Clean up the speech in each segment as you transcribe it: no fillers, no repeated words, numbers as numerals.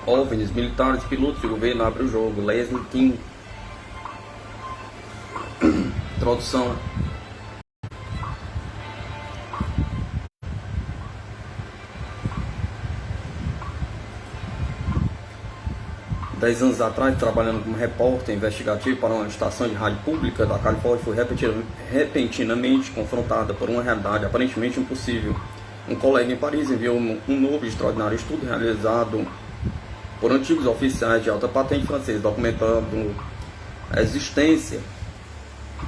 OVNIs, militares, pilotos de governo, abre o jogo. Leslie King. Introdução. 10 anos atrás, trabalhando como repórter investigativo para uma estação de rádio pública da Califórnia, foi repentinamente confrontada por uma realidade aparentemente impossível. Um colega em Paris enviou um novo e extraordinário estudo realizado por antigos oficiais de alta patente franceses, documentando a existência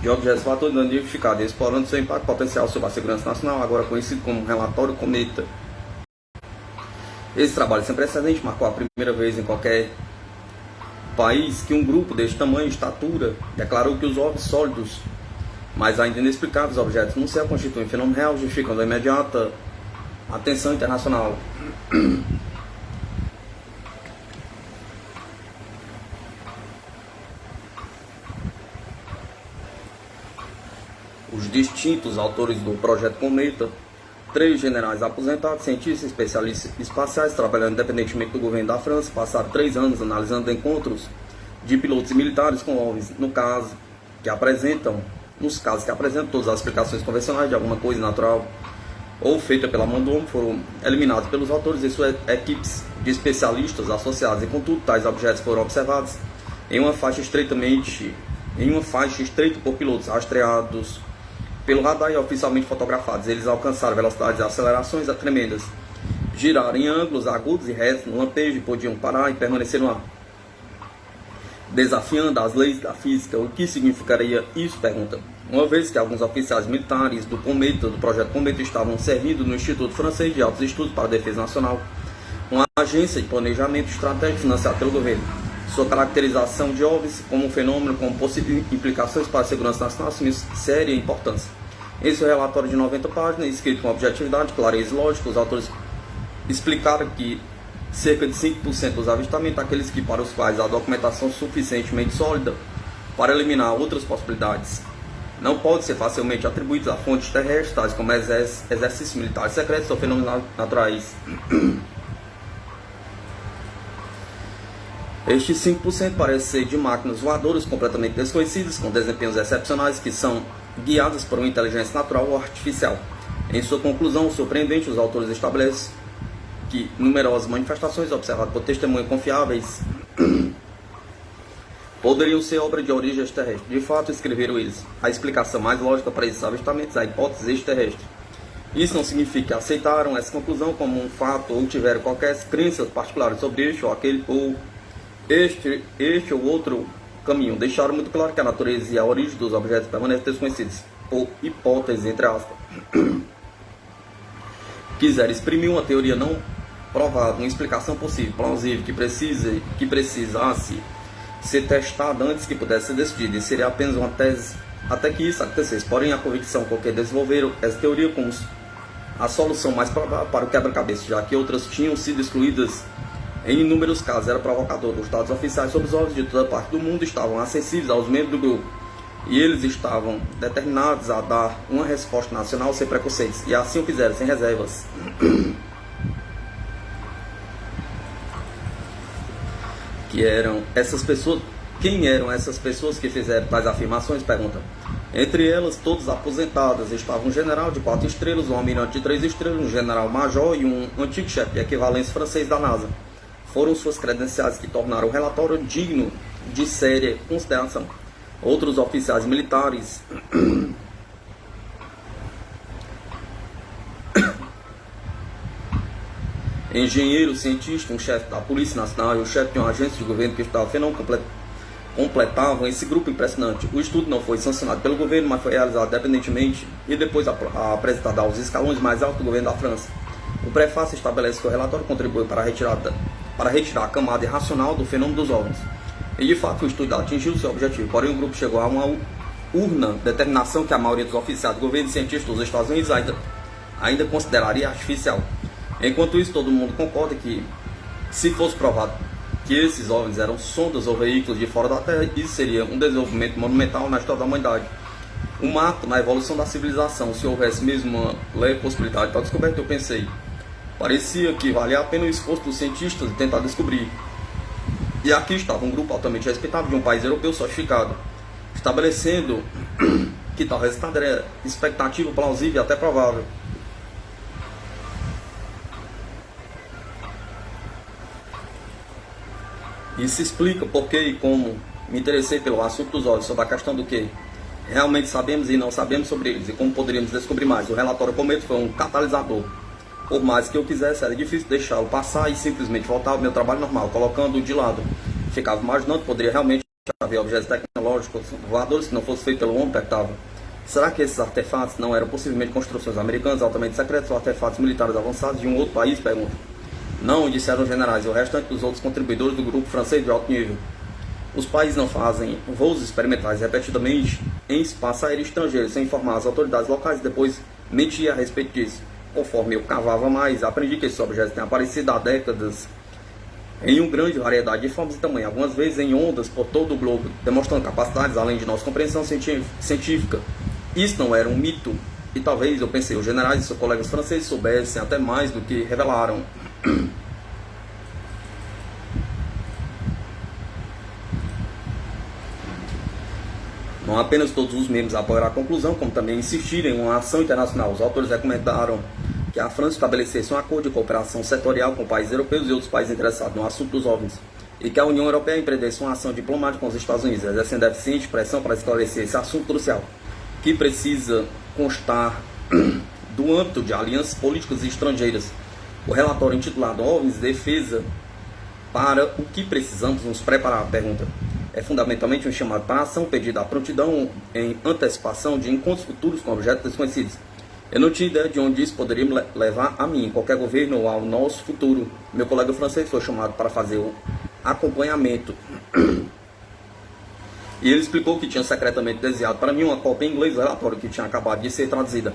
de objetos voadores não identificados, explorando seu impacto potencial sobre a segurança nacional, agora conhecido como Relatório Cometa. Esse trabalho sem precedente marcou a primeira vez em qualquer país que um grupo deste tamanho e estatura declarou que os OVNIs sólidos, mas ainda inexplicáveis objetos no céu constituem fenômeno real, justificando a imediata atenção internacional. Os distintos autores do Projeto Cometa, 3 generais aposentados, cientistas e especialistas espaciais trabalhando independentemente do governo da França, passaram 3 anos analisando encontros de pilotos e militares com OVNIs, nos casos que apresentam todas as explicações convencionais de alguma coisa natural ou feita pela mão do homem, foram eliminados pelos autores e suas equipes de especialistas associados, e contudo tais objetos foram observados em uma faixa estreita por pilotos rastreados pelo radar e oficialmente fotografados. Eles alcançaram velocidades e acelerações tremendas, giraram em ângulos agudos e retos, no lampejo, podiam parar e permanecer no ar, desafiando as leis da física. O que significaria isso? Pergunta. Uma vez que alguns oficiais militares do Projeto Cometa estavam servindo no Instituto Francês de Altos Estudos para a Defesa Nacional, uma agência de planejamento estratégico financiada pelo governo. Sua caracterização de OVNIs como um fenômeno com possíveis implicações para a segurança nacional assumiu séria importância. Em seu relatório de 90 páginas, escrito com objetividade, clareza e lógica, os autores explicaram que cerca de 5% dos avistamentos, aqueles para os quais há documentação suficientemente sólida para eliminar outras possibilidades, não podem ser facilmente atribuídos a fontes terrestres, tais como exercícios militares secretos ou fenômenos naturais. Estes 5% parecem ser de máquinas voadoras completamente desconhecidas, com desempenhos excepcionais, que são guiadas por uma inteligência natural ou artificial. Em sua conclusão surpreendente, os autores estabelecem que numerosas manifestações observadas por testemunhas confiáveis poderiam ser obra de origem extraterrestre. De fato, escreveram eles, a explicação mais lógica para esses avistamentos é a hipótese extraterrestre. Isso não significa que aceitaram essa conclusão como um fato ou tiveram qualquer crença particular sobre este ou aquele ou este ou outro caminho. Deixaram muito claro que a natureza e a origem dos objetos permanecem desconhecidos, por hipótese, entre aspas. Quiser exprimir uma teoria não provada, uma explicação possível, plausível, que precisasse ser testada antes que pudesse ser decidida, e seria apenas uma tese até que isso acontecesse. Porém, a convicção com que desenvolveram essa teoria como a solução mais provável para o quebra-cabeça, já que outras tinham sido excluídas em inúmeros casos, era provocador. Os dados oficiais sobre os OVNIs de toda parte do mundo estavam acessíveis aos membros do grupo, e eles estavam determinados a dar uma resposta nacional sem preconceitos, e assim o fizeram, sem reservas. Quem eram essas pessoas que fizeram tais afirmações? Pergunta. Entre elas, todas aposentadas, estavam um general de 4 estrelas, um almirante de 3 estrelas, um general-major e um antigo chefe de equivalência francês da NASA. Foram suas credenciais que tornaram o relatório digno de séria consideração. Outros oficiais militares engenheiro, cientista, um chefe da Polícia Nacional e o chefe de uma agência de governo que estava completavam esse grupo impressionante. O estudo não foi sancionado pelo governo, mas foi realizado independentemente e depois apresentado aos escalões mais altos do governo da França. O prefácio estabelece que o relatório contribui para retirar a camada irracional do fenômeno dos OVNIs. E de fato o estudo atingiu seu objetivo, porém o grupo chegou a uma urna determinação que a maioria dos oficiais do governo e cientistas dos Estados Unidos ainda consideraria artificial. Enquanto isso, todo mundo concorda que, se fosse provado que esses OVNIs eram sondas ou veículos de fora da Terra, isso seria um desenvolvimento monumental na história da humanidade, um marco na evolução da civilização. Se houvesse mesmo uma leve possibilidade para descoberta, eu pensei Parecia que valia a pena o esforço dos cientistas de tentar descobrir. E aqui estava um grupo altamente respeitado de um país europeu sofistificado, estabelecendo que tal resultado era expectativa plausível e até provável. Isso explica por que e como me interessei pelo assunto dos olhos, sobre a questão do que realmente sabemos e não sabemos sobre eles, e como poderíamos descobrir mais. O relatório Cometo foi um catalisador. Por mais que eu quisesse, era difícil deixá-lo passar e simplesmente voltar ao meu trabalho normal, colocando-o de lado. Ficava imaginando que poderia realmente haver objetos tecnológicos voadores que não fossem feitos pelo homem, perguntava. Será que esses artefatos não eram possivelmente construções americanas altamente secretas ou artefatos militares avançados de um outro país? Pergunta. Não, disseram os generais e o restante dos outros contribuidores do grupo francês de alto nível. Os países não fazem voos experimentais repetidamente em espaço aéreo estrangeiro sem informar as autoridades locais e depois mentir a respeito disso. Conforme eu cavava mais, aprendi que esses objetos têm aparecido há décadas em uma grande variedade de formas e tamanhos, algumas vezes em ondas por todo o globo, demonstrando capacidades além de nossa compreensão científica. Isso não era um mito, e talvez, eu pensei, os generais e seus colegas franceses soubessem até mais do que revelaram. Não apenas todos os membros apoiaram a conclusão, como também insistiram em uma ação internacional. Os autores recomendaram que a França estabelecesse um acordo de cooperação setorial com países europeus e outros países interessados no assunto dos OVNIs, e que a União Europeia empreendesse uma ação diplomática com os Estados Unidos, exercendo eficiente pressão para esclarecer esse assunto crucial, que precisa constar do âmbito de alianças políticas e estrangeiras. O relatório intitulado OVNIs Defesa para o que precisamos nos preparar, pergunta. É fundamentalmente um chamado para a ação, pedido à prontidão em antecipação de encontros futuros com objetos desconhecidos. Eu não tinha ideia de onde isso poderia me levar a mim, qualquer governo ou ao nosso futuro. Meu colega francês foi chamado para fazer o acompanhamento. E ele explicou que tinha secretamente desviado para mim uma cópia em inglês do relatório que tinha acabado de ser traduzida.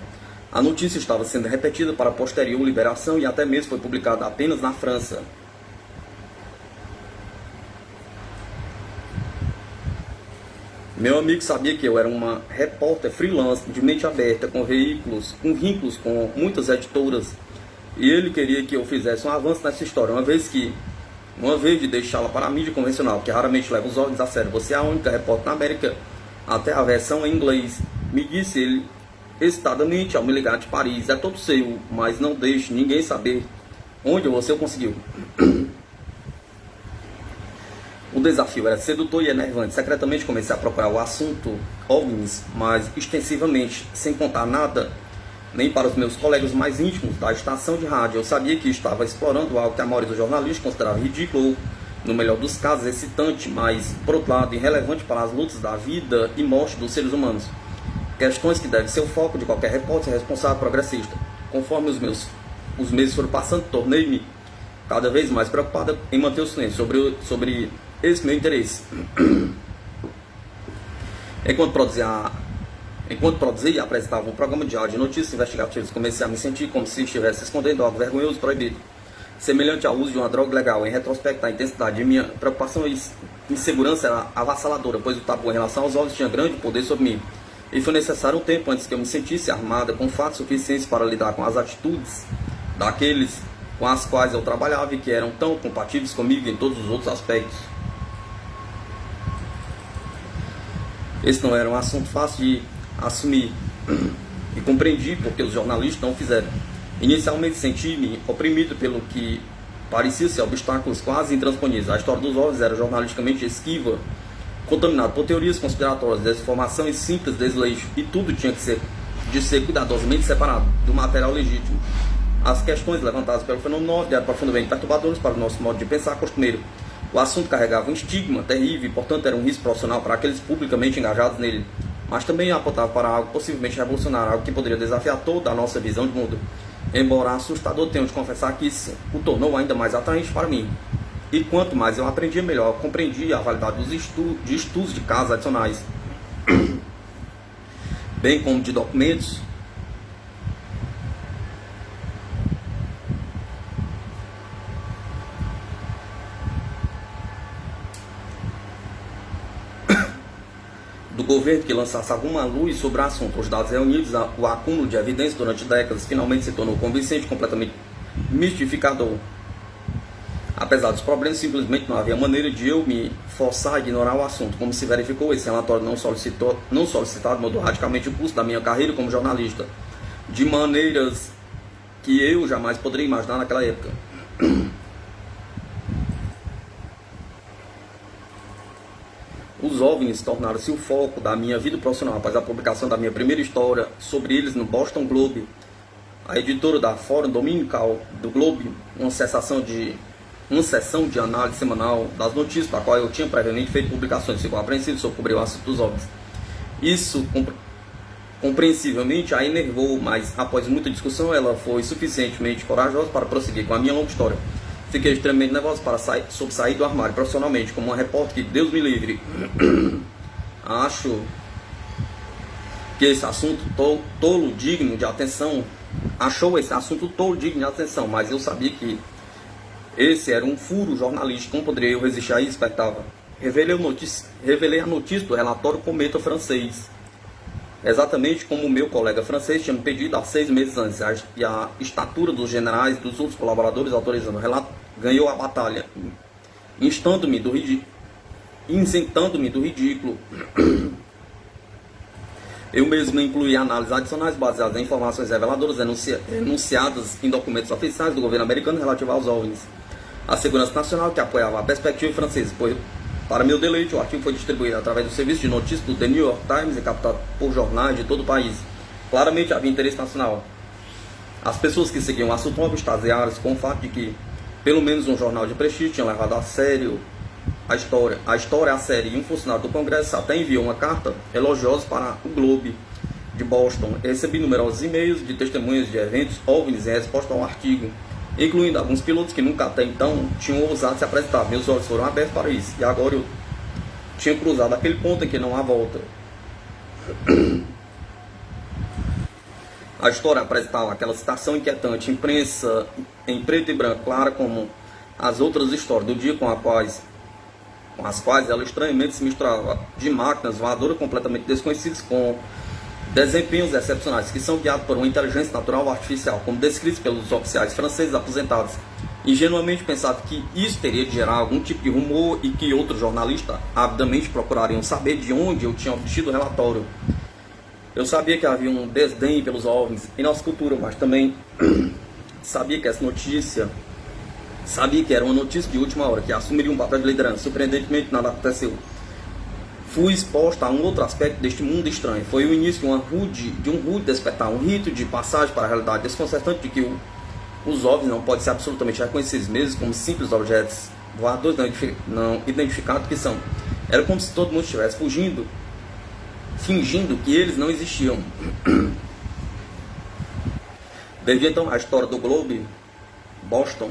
A notícia estava sendo repetida para posterior liberação e até mesmo foi publicada apenas na França. Meu amigo sabia que eu era uma repórter freelance de mente aberta, com vínculos com muitas editoras, e ele queria que eu fizesse um avanço nessa história, uma vez de deixá-la para a mídia convencional, que raramente leva os OVNIs a sério. Você é a única repórter na América, até a versão em inglês, me disse ele excitadamente ao me ligar de Paris. É todo seu, mas não deixe ninguém saber onde você o conseguiu. O desafio era sedutor e enervante. Secretamente comecei a procurar o assunto OVNIs mais extensivamente, sem contar nada nem para os meus colegas mais íntimos da estação de rádio. Eu sabia que estava explorando algo que a maioria dos jornalistas considerava ridículo, ou, no melhor dos casos, excitante, mas, por outro lado, irrelevante para as lutas da vida e morte dos seres humanos. Questões que devem ser o foco de qualquer repórter responsável progressista. Conforme os meses foram passando, tornei-me cada vez mais preocupado em manter o silêncio sobre esse meu interesse. Enquanto produzia e apresentava um programa diário de notícias investigativas, comecei a me sentir como se estivesse escondendo algo vergonhoso e proibido, semelhante ao uso de uma droga legal. Em retrospecto, a intensidade de minha preocupação e insegurança era avassaladora, pois o tabu em relação aos OVNIs tinha grande poder sobre mim, e foi necessário um tempo antes que eu me sentisse armada com fatos suficientes para lidar com as atitudes daqueles com as quais eu trabalhava e que eram tão compatíveis comigo em todos os outros aspectos. Esse não era um assunto fácil de assumir, e compreendi porque os jornalistas não fizeram. Inicialmente senti-me oprimido pelo que parecia ser obstáculos quase intransponíveis. A história dos OVNIs era jornalisticamente esquiva, contaminada por teorias conspiratórias, desinformação e simples desleixo, e tudo tinha que ser cuidadosamente separado do material legítimo. As questões levantadas pelo fenômeno OVNI eram profundamente perturbadoras para o nosso modo de pensar costumeiro. O assunto carregava um estigma terrível e, portanto, era um risco profissional para aqueles publicamente engajados nele, mas também apontava para algo possivelmente revolucionário, algo que poderia desafiar toda a nossa visão de mundo. Embora assustador, tenho de confessar que isso o tornou ainda mais atraente para mim. E quanto mais eu aprendia, melhor eu compreendia a validade dos estudos de casos adicionais, bem como de documentos do governo que lançasse alguma luz sobre o assunto. Os dados reunidos, o acúmulo de evidências durante décadas finalmente se tornou convincente, completamente mistificador. Apesar dos problemas, simplesmente não havia maneira de eu me forçar a ignorar o assunto. Como se verificou, esse relatório não solicitado mudou radicalmente o curso da minha carreira como jornalista, de maneiras que eu jamais poderia imaginar naquela época. Os OVNIs tornaram-se o foco da minha vida profissional após a publicação da minha primeira história sobre eles no Boston Globe. A editora da Fórum Dominical do Globe, uma sessão de análise semanal das notícias, para a qual eu tinha previamente feito publicações, ficou apreensivo sobre cobrir o assunto dos OVNIs. Isso, compreensivelmente, a enervou, mas após muita discussão, ela foi suficientemente corajosa para prosseguir com a minha longa história. Fiquei extremamente nervoso para sair do armário profissionalmente, como uma repórter que, Deus me livre, acho que esse assunto tolo digno de atenção, mas eu sabia que esse era um furo jornalístico, como poderia eu resistir a isso, expectava. Revelei a notícia do relatório Cometa francês, exatamente como o meu colega francês tinha me pedido há 6 meses antes, e a estatura dos generais e dos outros colaboradores autorizando o relato ganhou a batalha, isentando-me do ridículo. Eu mesmo incluí análises adicionais baseadas em informações reveladoras enunciadas em documentos oficiais do governo americano relativos aos OVNIs. A segurança nacional, que apoiava a perspectiva francesa, para meu deleite, o artigo foi distribuído através do serviço de notícias do The New York Times e captado por jornais de todo o país. Claramente havia interesse nacional. As pessoas que seguiam o assunto extasiaram-se com o fato de que pelo menos um jornal de prestígio tinha levado a sério a história a sério, e um funcionário do Congresso até enviou uma carta elogiosa para o Globe de Boston. Recebi numerosos e-mails de testemunhas de eventos OVNIs em resposta ao artigo, incluindo alguns pilotos que nunca até então tinham ousado se apresentar. Meus olhos foram abertos para isso, e agora eu tinha cruzado aquele ponto em que não há volta. A história apresentava aquela citação inquietante, imprensa em preto e branco, clara como as outras histórias do dia com as quais ela estranhamente se misturava, de máquinas voadoras completamente desconhecidas com desempenhos excepcionais, que são guiados por uma inteligência natural artificial, como descritos pelos oficiais franceses aposentados. Ingenuamente pensava que isso teria de gerar algum tipo de rumor e que outros jornalistas avidamente procurariam saber de onde eu tinha obtido o relatório. Eu sabia que havia um desdém pelos OVNIs em nossa cultura, mas também sabia que era uma notícia de última hora, que assumiria um papel de liderança. Surpreendentemente, nada aconteceu. Fui exposta a um outro aspecto deste mundo estranho. Foi o início de um rude despertar, um rito de passagem para a realidade desconcertante de que os OVNIs não podem ser absolutamente reconhecidos mesmo como simples objetos voadores não identificados que são. Era como se todo mundo estivesse fingindo que eles não existiam. Devido então à história do Globe, Boston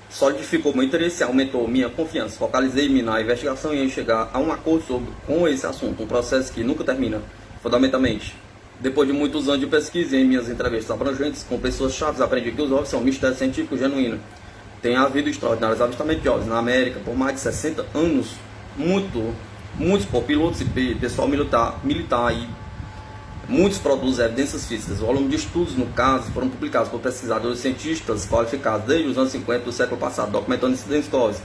solidificou meu interesse e aumentou minha confiança. Focalizei-me na investigação e em chegar a um acordo com esse assunto, um processo que nunca termina, fundamentalmente. Depois de muitos anos de pesquisa e em minhas entrevistas abrangentes com pessoas chaves, aprendi que os OVNIs são um mistério científico genuíno. Tem havido extraordinários avistamentos de OVNIs na América por mais de 60 anos, muitos por pilotos e pessoal militar e muitos produzem evidências físicas. O volume de estudos, no caso, foram publicados por pesquisadores cientistas qualificados desde os anos 50 do século passado, documentando incidentes OVNIs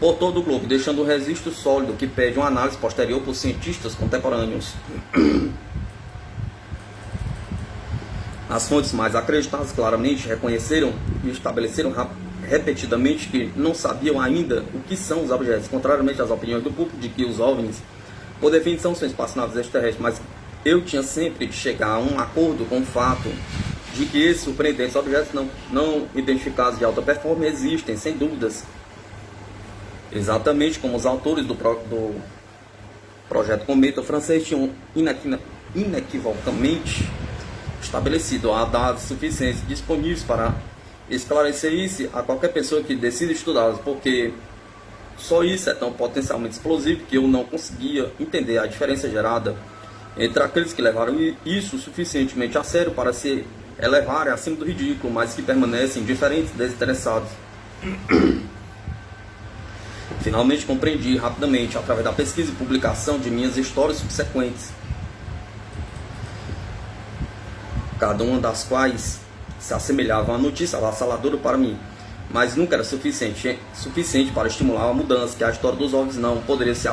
por todo o globo, deixando um registro sólido que pede uma análise posterior por cientistas contemporâneos. As fontes mais acreditadas claramente reconheceram e estabeleceram repetidamente que não sabiam ainda o que são os objetos, contrariamente às opiniões do público de que os OVNIs, por definição, são espaçonaves extraterrestres, mas eu tinha sempre de chegar a um acordo com o fato de que esses surpreendentes objetos não identificados de alta performance existem, sem dúvidas. Exatamente como os autores do projeto Cometa francês tinham inequivocamente estabelecido, há dados suficientes disponíveis para esclarecer isso a qualquer pessoa que decida estudá-los, porque só isso é tão potencialmente explosivo que eu não conseguia entender a diferença gerada entre aqueles que levaram isso suficientemente a sério para se elevarem acima do ridículo, mas que permanecem indiferentes e desinteressados. Finalmente compreendi rapidamente, através da pesquisa e publicação de minhas histórias subsequentes, cada uma das quais se assemelhava a uma notícia avassaladora para mim, mas nunca era suficiente para estimular a mudança, que a história dos OVNIs não poderia ser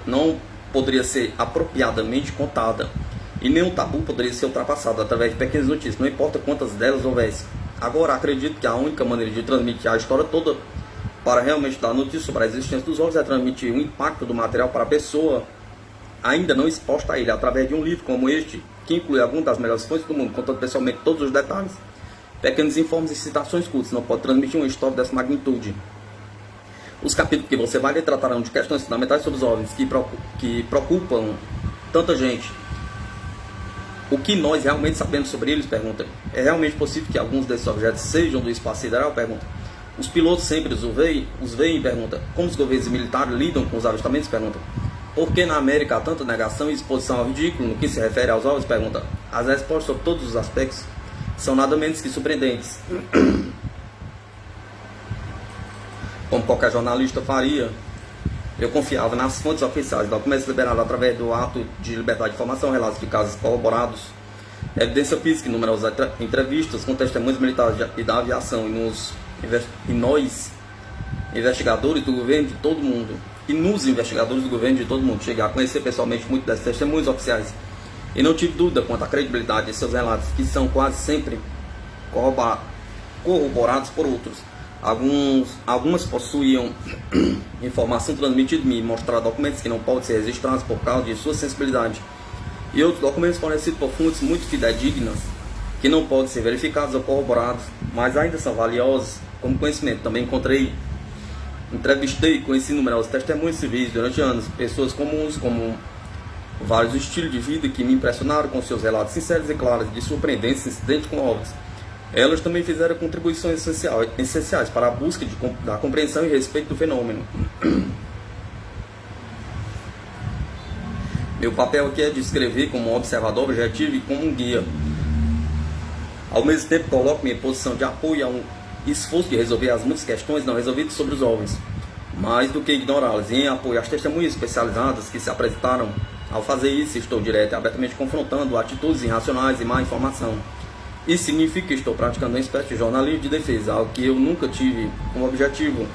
não poderia ser apropriadamente contada, e nenhum tabu poderia ser ultrapassado através de pequenas notícias, não importa quantas delas houvesse. Agora, acredito que a única maneira de transmitir a história toda para realmente dar notícia sobre a existência dos OVNIs é transmitir o impacto do material para a pessoa ainda não exposta a ele, através de um livro como este, que inclui algumas das melhores fontes do mundo, contando pessoalmente todos os detalhes. Pequenos informes e citações curtas não pode transmitir uma história dessa magnitude. Os capítulos que você vai ler tratarão de questões fundamentais sobre os OVNIs que preocupam tanta gente. O que nós realmente sabemos sobre eles? Pergunta. É realmente possível que alguns desses objetos sejam do espaço sideral? Pergunta. Os pilotos sempre os veem? Pergunta. Como os governos militares lidam com os avistamentos? Pergunta. Por que na América há tanta negação e exposição ao ridículo no que se refere aos OVNIs? Pergunta. As respostas sobre todos os aspectos são nada menos que surpreendentes. Como qualquer jornalista faria, eu confiava nas fontes oficiais, documentos liberados através do ato de liberdade de informação, relatos de casos corroborados, evidência física e numerosas entrevistas com testemunhos militares e da aviação e nós, investigadores do governo de todo mundo, e nos investigadores do governo de todo mundo, cheguei a conhecer pessoalmente muitos desses testemunhos oficiais, e não tive dúvida quanto à credibilidade de seus relatos, que são quase sempre corroborados por outros. Algumas possuíam informação transmitida e mostrar documentos que não podem ser registrados por causa de sua sensibilidade, e outros documentos fornecidos por fontes muito fidedignas que não podem ser verificados ou corroborados, mas ainda são valiosos como conhecimento. Também entrevistei e conheci numerosos testemunhos civis durante anos, pessoas comuns com vários estilos de vida que me impressionaram com seus relatos sinceros e claros de surpreendentes incidentes com OVNIs. Elas também fizeram contribuições essenciais para a busca da compreensão e respeito do fenômeno. Meu papel aqui é de escrever como um observador objetivo e como um guia. Ao mesmo tempo, coloco-me em posição de apoio a um esforço de resolver as muitas questões não resolvidas sobre os OVNIs, mais do que ignorá-las, e em apoio às testemunhas especializadas que se apresentaram. Ao fazer isso, estou direto e abertamente confrontando atitudes irracionais e má informação. Isso significa que estou praticando uma espécie de jornalismo de defesa, algo que eu nunca tive como objetivo,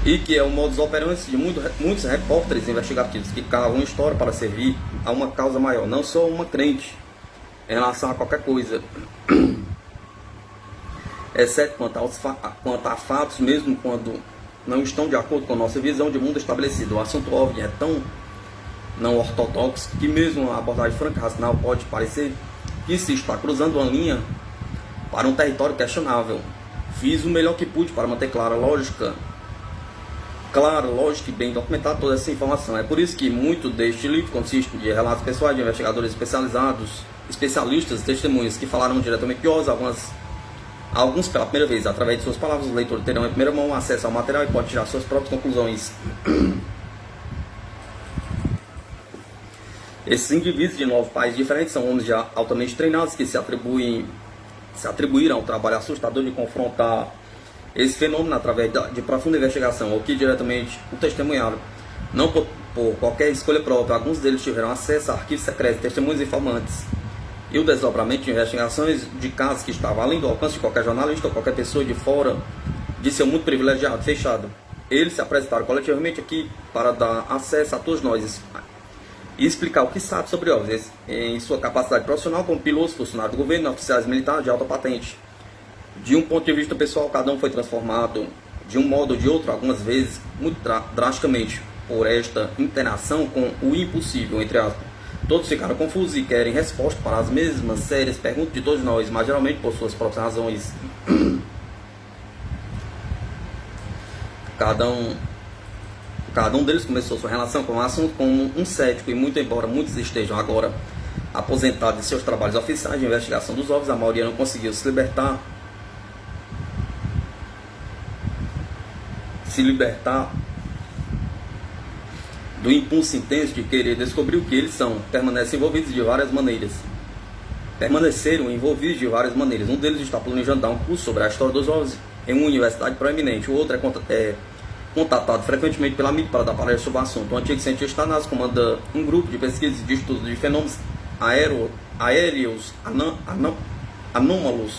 e que é o modus operandi de muitos repórteres investigativos que cavam uma história para servir a uma causa maior, não só uma crente, em relação a qualquer coisa, exceto quanto a fatos, mesmo quando não estão de acordo com a nossa visão de mundo estabelecido. O assunto OVNI é tão não ortodoxo que mesmo a abordagem franca e racional pode parecer que se está cruzando uma linha para um território questionável. Fiz o melhor que pude para manter clara, lógica e bem documentada toda essa informação. É por isso que muito deste livro consiste de relatos pessoais de investigadores especialistas, testemunhas que falaram diretamente de OVNIs, alguns pela primeira vez. Através de suas palavras, os leitores terão em primeira mão acesso ao material e podem tirar suas próprias conclusões. Esses indivíduos de 9 países diferentes são homens já altamente treinados que se atribuíram ao trabalho assustador de confrontar esse fenômeno através de profunda investigação, ou que diretamente o testemunharam, não por qualquer escolha própria. Alguns deles tiveram acesso a arquivos secretos, testemunhos informantes e o desdobramento de investigações de casos que estavam além do alcance de qualquer jornalista ou qualquer pessoa de fora de seu mundo privilegiado, fechado. Eles se apresentaram coletivamente aqui para dar acesso a todos nós e explicar o que sabe sobre OVNIs, em sua capacidade profissional como pilotos, funcionários do governo, oficiais militares de alta patente. De um ponto de vista pessoal, cada um foi transformado de um modo ou de outro, algumas vezes muito drasticamente, por esta interação com o impossível, entre aspas. Todos ficaram confusos e querem resposta para as mesmas sérias perguntas de todos nós, mas geralmente por suas próprias razões. Cada um deles começou sua relação com o assunto como um cético, e muito embora muitos estejam agora aposentados de seus trabalhos oficiais de investigação dos OVNIs, a maioria não conseguiu se libertar do impulso intenso de querer descobrir o que eles são. Permaneceram envolvidos de várias maneiras. Um deles está planejando dar um curso sobre a história dos OVNIs em uma universidade proeminente. O outro é contatado frequentemente pela mídia para dar palestras sobre o assunto. O antigo cientista da NASA comanda um grupo de pesquisa de estudo de fenômenos aéreos anômalos.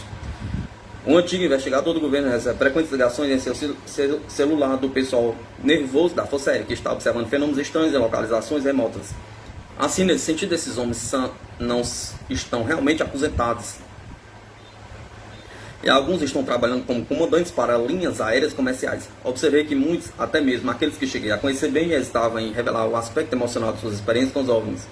Um antigo investigador do governo recebe frequentes ligações em seu celular do pessoal nervoso da Força Aérea, que está observando fenômenos estranhos em localizações remotas. Assim, nesse sentido, esses homens não estão realmente aposentados. E alguns estão trabalhando como comandantes para linhas aéreas comerciais. Observei que muitos, até mesmo aqueles que cheguei a conhecer bem, hesitavam em revelar o aspecto emocional de suas experiências com os OVNIs.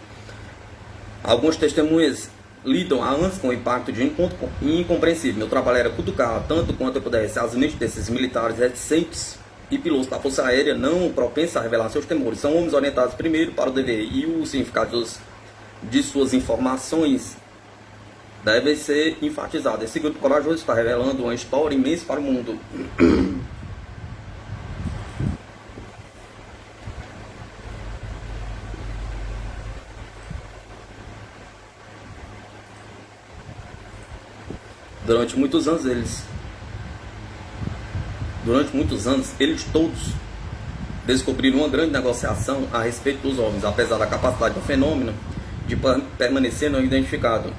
Algumas testemunhas lidam há anos com o impacto de um encontro incompreensível. Meu trabalho era cutucar, tanto quanto eu pudesse, as mentes desses militares reticentes e pilotos da Força Aérea não propensos a revelar seus temores. São homens orientados primeiro para o dever e o significado de suas informações deve ser enfatizado. Esse grupo corajoso está revelando uma história imensa para o mundo. Durante muitos anos, eles todos descobriram uma grande negociação a respeito dos OVNIs, apesar da capacidade do fenômeno de permanecer não identificado.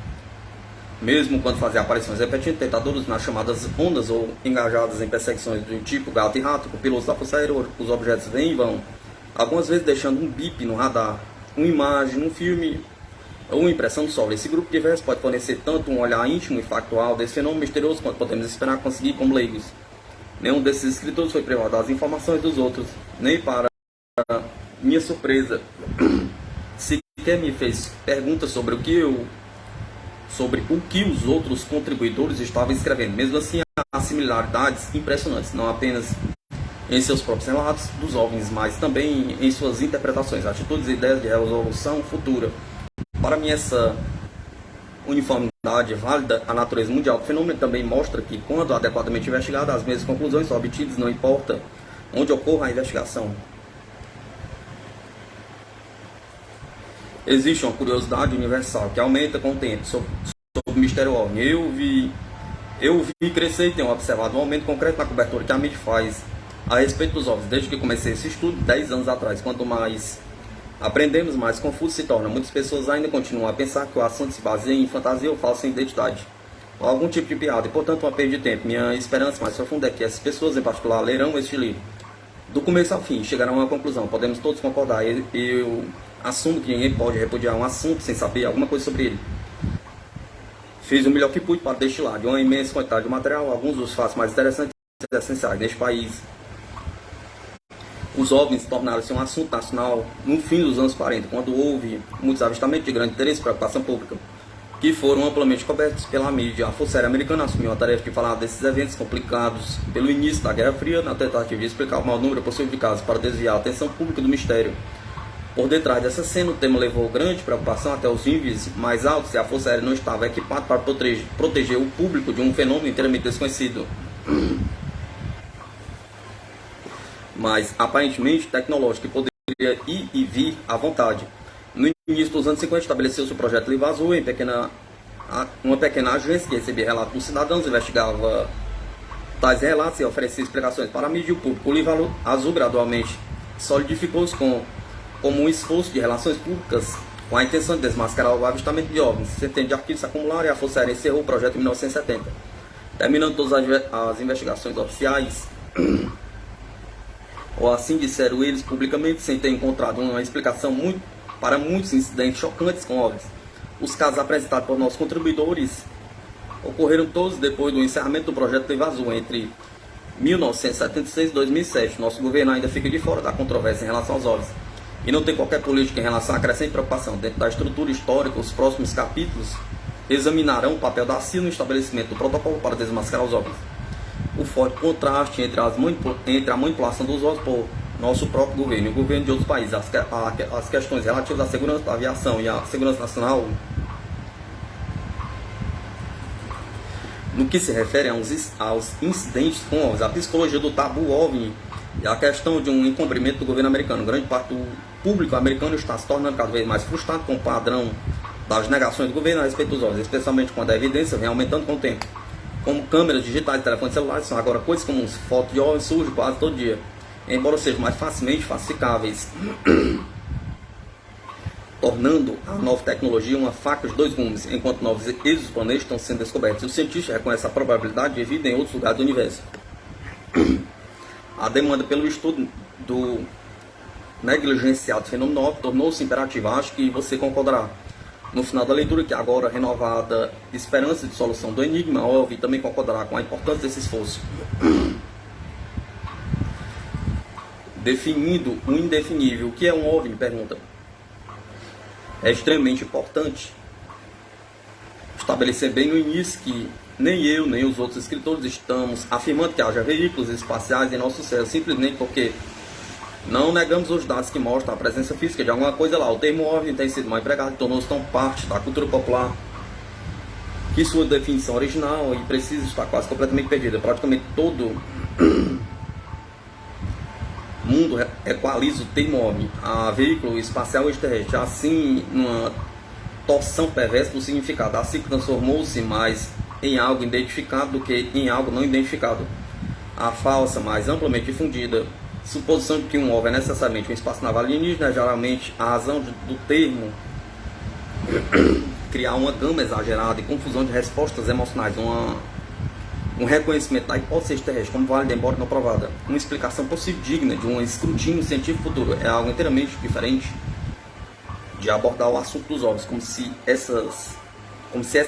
Mesmo quando fazia aparições repetidas, tentadores nas chamadas ondas ou engajados em perseguições do tipo gato e rato, com pilotos da Força Aérea, os objetos vêm e vão, algumas vezes deixando um bip no radar, uma imagem, um filme ou uma impressão sólida. Esse grupo diverso pode fornecer tanto um olhar íntimo e factual desse fenômeno misterioso quanto podemos esperar conseguir como leigos. Nenhum desses escritores foi privado das informações dos outros, nem para minha surpresa, sequer me fez perguntas sobre o que os outros contribuidores estavam escrevendo. Mesmo assim, há similaridades impressionantes, não apenas em seus próprios relatos dos OVNIs, mas também em suas interpretações, atitudes e ideias de resolução futura. Para mim, essa uniformidade válida à natureza mundial do fenômeno também mostra que, quando adequadamente investigada, as mesmas conclusões são obtidas, não importa onde ocorra a investigação. Existe uma curiosidade universal que aumenta com o tempo sobre o mistério OVNI. Eu vi crescer e tenho observado um aumento concreto na cobertura que a mídia faz a respeito dos OVNIs desde que comecei esse estudo 10 anos atrás. Quanto mais aprendemos, mais confuso se torna. Muitas pessoas ainda continuam a pensar que o assunto se baseia em fantasia ou falsa identidade, ou algum tipo de piada, e portanto uma perda de tempo. Minha esperança mais profunda é que essas pessoas em particular lerão este livro do começo ao fim, chegarão a uma conclusão. Podemos todos concordar. Eu assumo que ninguém pode repudiar um assunto sem saber alguma coisa sobre ele. Fiz o melhor que pude para destilar de uma imensa quantidade de material alguns dos fatos mais interessantes e essenciais neste país. Os OVNIs tornaram-se um assunto nacional no fim dos anos 40, quando houve muitos avistamentos de grande interesse e preocupação pública, que foram amplamente cobertos pela mídia. A Força Aérea Americana assumiu a tarefa de falar desses eventos complicados pelo início da Guerra Fria, na tentativa de explicar o maior número possível de casos para desviar a atenção pública do mistério. Por detrás dessa cena, o tema levou grande preocupação até os níveis mais altos e a Força Aérea não estava equipada para proteger o público de um fenômeno inteiramente desconhecido, mas aparentemente tecnológico, que poderia ir e vir à vontade. No início dos anos 50, estabeleceu-se o projeto Livro Azul, uma pequena agência que recebia relatos dos cidadãos, investigava tais relatos e oferecia explicações para a mídia e o público. O Livro Azul gradualmente solidificou-se como um esforço de relações públicas com a intenção de desmascarar o avistamento de OVNIs. Centenas de arquivos se acumularam e a Força Aérea encerrou o projeto em 1970, terminando todas as investigações oficiais, ou assim disseram eles publicamente, sem ter encontrado uma explicação para muitos incidentes chocantes com OVNIs. Os casos apresentados por nossos contribuidores ocorreram todos depois do encerramento do projeto Livro Azul, entre 1976 e 2007. Nosso governo ainda fica de fora da controvérsia em relação aos OVNIs e não tem qualquer política em relação à crescente preocupação. Dentro da estrutura histórica, os próximos capítulos examinarão o papel da CIA no estabelecimento do protocolo para desmascarar os OVNIs. O forte contraste entre a manipulação dos OVNIs por nosso próprio governo e o governo de outros países, as questões relativas à segurança da aviação e à segurança nacional, no que se refere aos incidentes com OVNIs, a psicologia do tabu OVNI e a questão de um encobrimento do governo americano. Grande parte do público americano está se tornando cada vez mais frustrado com o padrão das negações do governo a respeito dos OVNIs, especialmente quando a evidência vem aumentando com o tempo. Como câmeras digitais e telefones celulares são agora coisas comuns. Fotos de OVNIs surgem quase todo dia, embora sejam mais facilmente falsificáveis. tornando a nova tecnologia uma faca de dois gumes, enquanto novos exoplanetas estão sendo descobertos. Os cientistas reconhecem a probabilidade de vida em outros lugares do universo. A demanda pelo estudo do negligenciado fenômeno OVNI tornou-se imperativa. Acho que você concordará. No final da leitura, que agora renovada esperança de solução do enigma OVNI também concordará com a importância desse esforço. Definindo o indefinível. O que é um OVNI? Pergunta. É extremamente importante estabelecer bem no início que nem eu, nem os outros escritores estamos afirmando que haja veículos espaciais em nosso céu, simplesmente porque não negamos os dados que mostram a presença física de alguma coisa lá. O termo OVNI tem sido mal empregado e tornou-se tão parte da cultura popular que sua definição original e precisa estar quase completamente perdida. Praticamente todo mundo equaliza o termo OVNI a veículo espacial extraterrestre, assim, numa torção perversa do significado. Assim transformou-se mais em algo identificado do que em algo não identificado. A falsa, mais amplamente difundida suposição de que um OVNI é necessariamente um espaço naval alienígena é geralmente a razão do termo criar uma gama exagerada e confusão de respostas emocionais, um reconhecimento da hipótese extraterrestre como válida, embora não provada. Uma explicação possível digna de um escrutínio científico futuro é algo inteiramente diferente de abordar o assunto dos OVNIs como se essa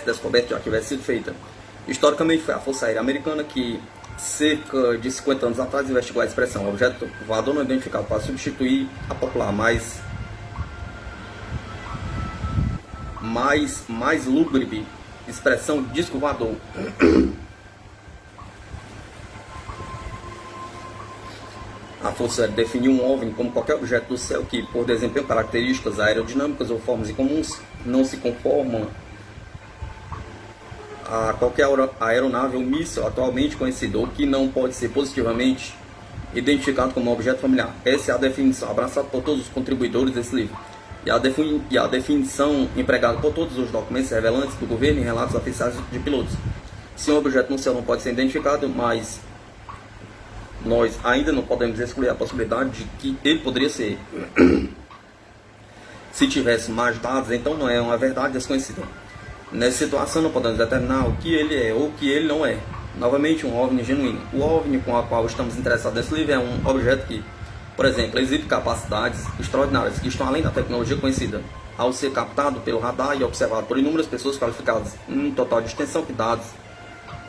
descoberta já tivesse sido feita. Historicamente, foi a Força Aérea Americana que, cerca de 50 anos atrás, investigou a expressão objeto voador não identificado para substituir a popular mais lúgubre expressão disco voador. A Força Aérea definiu um OVNI como qualquer objeto do céu que, por desempenho características aerodinâmicas ou formas incomuns, não se conforma a qualquer aeronave ou míssil atualmente conhecido, ou que não pode ser positivamente identificado como objeto familiar. Essa é a definição abraçada por todos os contribuidores desse livro, e a definição empregada por todos os documentos revelantes do governo e relatos oficiais de pilotos. Se um objeto no céu não pode ser identificado, mas nós ainda não podemos excluir a possibilidade de que ele poderia ser. Se tivesse mais dados, então não é uma verdade desconhecida. Nessa situação não podemos determinar o que ele é ou o que ele não é. Novamente, um OVNI genuíno. O OVNI com o qual estamos interessados nesse livro é um objeto que, por exemplo, exibe capacidades extraordinárias que estão além da tecnologia conhecida, ao ser captado pelo radar e observado por inúmeras pessoas qualificadas, um total de extensão de dados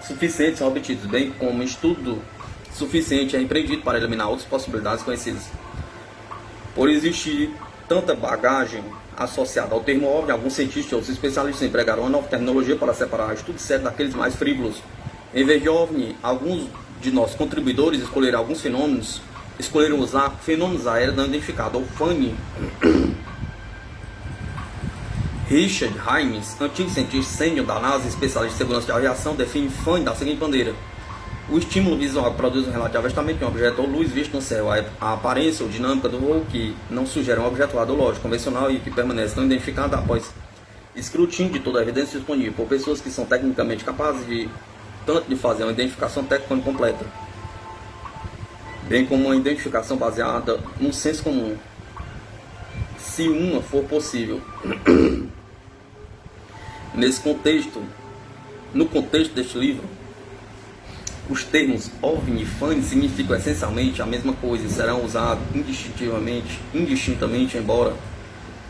suficientes são obtidos, bem como estudo suficiente é empreendido para eliminar outras possibilidades conhecidas. Por existir tanta bagagem associada ao termo OVNI, alguns cientistas e outros especialistas empregaram uma nova terminologia para separar estudo sério daqueles mais frívolos. Em vez de OVNI, alguns de nossos contribuidores escolheram usar fenômenos aéreos não identificados, ou FANI. Richard Hymes, antigo cientista sênior da NASA e especialista em segurança de aviação, define FANI da seguinte maneira: o estímulo visual que produz um relativo avistamento de um objeto ou luz visto no céu, a aparência ou dinâmica do voo que não sugere um objeto voador lógico, convencional e que permanece não identificado após escrutínio de toda a evidência disponível por pessoas que são tecnicamente capazes de fazer uma identificação técnica completa, bem como uma identificação baseada no senso comum, se uma for possível. No contexto deste livro, os termos OVNI e FANI significam essencialmente a mesma coisa e serão usados indistintamente, embora